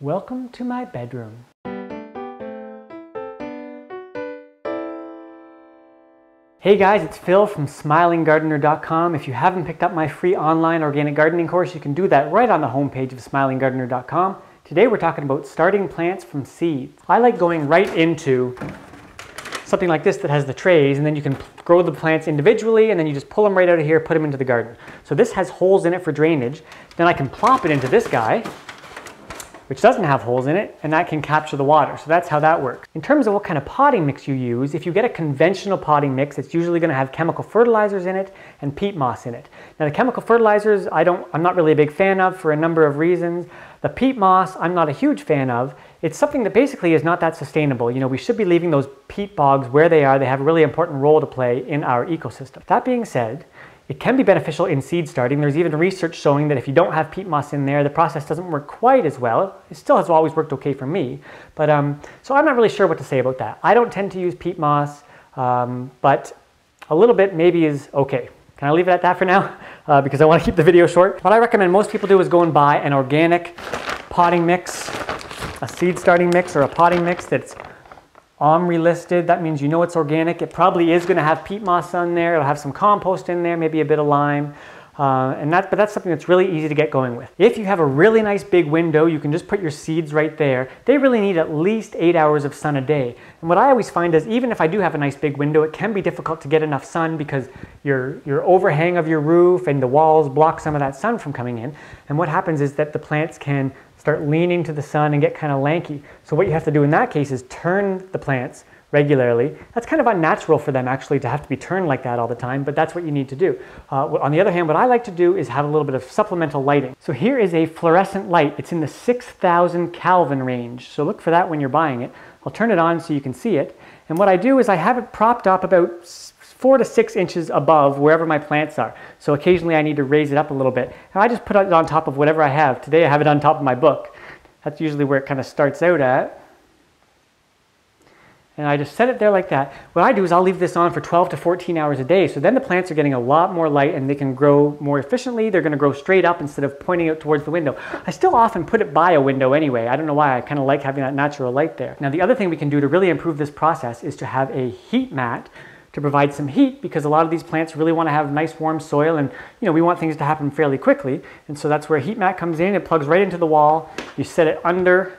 Welcome to my bedroom. Hey guys, it's Phil from smilinggardener.com. If you haven't picked up my free online organic gardening course, you can do that right on the homepage of smilinggardener.com. Today we're talking about starting plants from seeds. I like going right into something like this that has the trays, and then you can grow the plants individually, and then you just pull them right out of here, put them into the garden. So this has holes in it for drainage. Then I can plop it into this guy, which doesn't have holes in it, and that can capture the water. So that's how that works. In terms of what kind of potting mix you use, if you get a conventional potting mix, it's usually going to have chemical fertilizers in it and peat moss in it. Now the chemical fertilizers I'm not really a big fan of for a number of reasons. The peat moss I'm not a huge fan of. It's something that basically is not that sustainable. You know, we should be leaving those peat bogs where they are. They have a really important role to play in our ecosystem. That being said, it can be beneficial in seed starting. There's even research showing that if you don't have peat moss in there, the process doesn't work quite as well. It still has always worked okay for me, but so I'm not really sure what to say about that. I don't tend to use peat moss, but a little bit maybe is okay. Can I leave it at that for now? Because I want to keep the video short. What I recommend most people do is go and buy an organic potting mix, a seed starting mix or a potting mix that's OMRI listed. That means you know it's organic. It probably is going to have peat moss on there. It'll have some compost in there, maybe a bit of lime. But that's something that's really easy to get going with. If you have a really nice big window, you can just put your seeds right there. They really need at least 8 hours of sun a day. And what I always find is even if I do have a nice big window, it can be difficult to get enough sun because your overhang of your roof and the walls block some of that sun from coming in. And what happens is that the plants can start leaning to the sun and get kind of lanky. So what you have to do in that case is turn the plants regularly. That's kind of unnatural for them actually to have to be turned like that all the time, but that's what you need to do. On the other hand, what I like to do is have a little bit of supplemental lighting. So here is a fluorescent light. It's in the 6,000 Kelvin range. So look for that when you're buying it. I'll turn it on so you can see it. And what I do is I have it propped up about 4 to 6 inches above wherever my plants are. So occasionally I need to raise it up a little bit. And I just put it on top of whatever I have. Today I have it on top of my book. That's usually where it kind of starts out at. And I just set it there like that. What I do is I'll leave this on for 12 to 14 hours a day. So then the plants are getting a lot more light and they can grow more efficiently. They're going to grow straight up instead of pointing out towards the window. I still often put it by a window anyway. I don't know why. I kind of like having that natural light there. Now the other thing we can do to really improve this process is to have a heat mat to provide some heat, because a lot of these plants really want to have nice warm soil, and you know we want things to happen fairly quickly. And so that's where a heat mat comes in. It plugs right into the wall. You set it under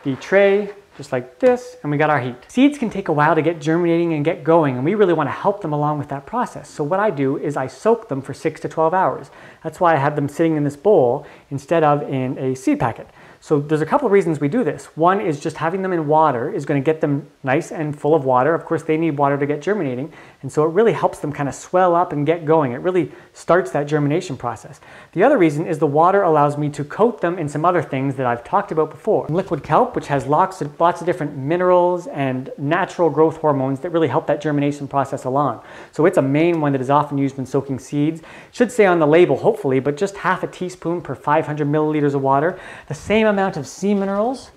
the tray just like this, and we got our heat. Seeds can take a while to get germinating and get going, and we really want to help them along with that process. So what I do is I soak them for 6 to 12 hours. That's why I have them sitting in this bowl instead of in a seed packet. So there's a couple of reasons we do this. One is just having them in water is going to get them nice and full of water. Of course, they need water to get germinating, and so it really helps them kind of swell up and get going. It really starts that germination process. The other reason is the water allows me to coat them in some other things that I've talked about before. Liquid kelp, which has lots of different minerals and natural growth hormones that really help that germination process along. So it's a main one that is often used when soaking seeds. It should say on the label, hopefully, but just half a teaspoon per 500 milliliters of water. The same amount of sea minerals,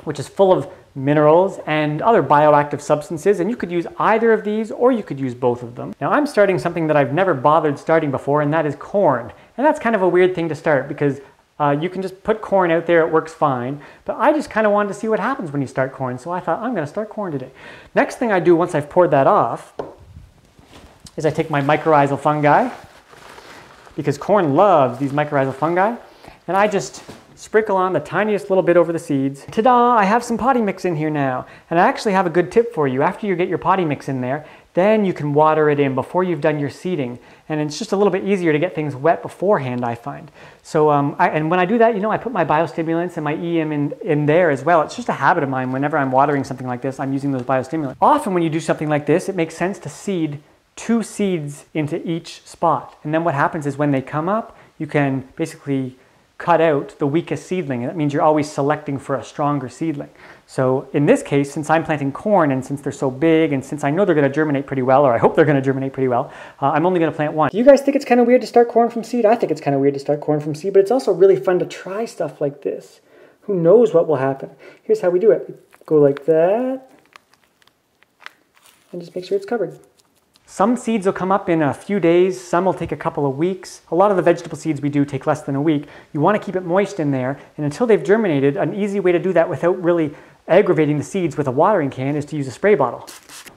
which is full of minerals and other bioactive substances, and you could use either of these or you could use both of them. Now I'm starting something that I've never bothered starting before, and that is corn. And that's kind of a weird thing to start because you can just put corn out there, it works fine, but I just kind of wanted to see what happens when you start corn, so I thought I'm going to start corn today. Next thing I do once I've poured that off is I take my mycorrhizal fungi, because corn loves these mycorrhizal fungi, and I just sprinkle on the tiniest little bit over the seeds. Ta-da! I have some potting mix in here now. And I actually have a good tip for you. After you get your potting mix in there, then you can water it in before you've done your seeding. And it's just a little bit easier to get things wet beforehand, I find. So, and when I do that, you know, I put my biostimulants and my EM in there as well. It's just a habit of mine. Whenever I'm watering something like this, I'm using those biostimulants. Often when you do something like this, it makes sense to seed 2 seeds into each spot. And then what happens is when they come up, you can basically cut out the weakest seedling. And that means you're always selecting for a stronger seedling. So in this case, since I'm planting corn and since they're so big and since I know they're going to germinate pretty well, or I hope they're going to germinate pretty well, I'm only going to plant 1. Do you guys think it's kind of weird to start corn from seed? I think it's kind of weird to start corn from seed, but it's also really fun to try stuff like this. Who knows what will happen? Here's how we do it. Go like that and just make sure it's covered. Some seeds will come up in a few days, some will take a couple of weeks. A lot of the vegetable seeds we do take less than a week. You want to keep it moist in there, and until they've germinated, an easy way to do that without really aggravating the seeds with a watering can is to use a spray bottle.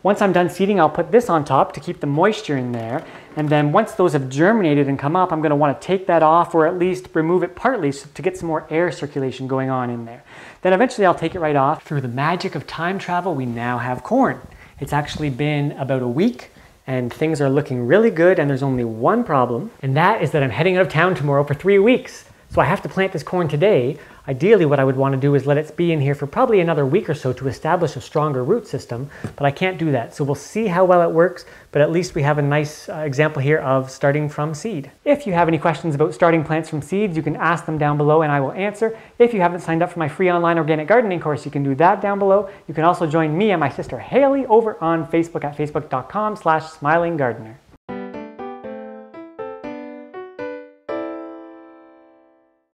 Once I'm done seeding, I'll put this on top to keep the moisture in there, and then once those have germinated and come up, I'm going to want to take that off or at least remove it partly to get some more air circulation going on in there. Then eventually I'll take it right off. Through the magic of time travel, we now have corn. It's actually been about a week, and things are looking really good, and there's only one problem, and that is that I'm heading out of town tomorrow for 3 weeks. So I have to plant this corn today. Ideally, what I would want to do is let it be in here for probably another week or so to establish a stronger root system, but I can't do that. So we'll see how well it works, but at least we have a nice example here of starting from seed. If you have any questions about starting plants from seeds, you can ask them down below and I will answer. If you haven't signed up for my free online organic gardening course, you can do that down below. You can also join me and my sister Haley over on Facebook at facebook.com/smilinggardener.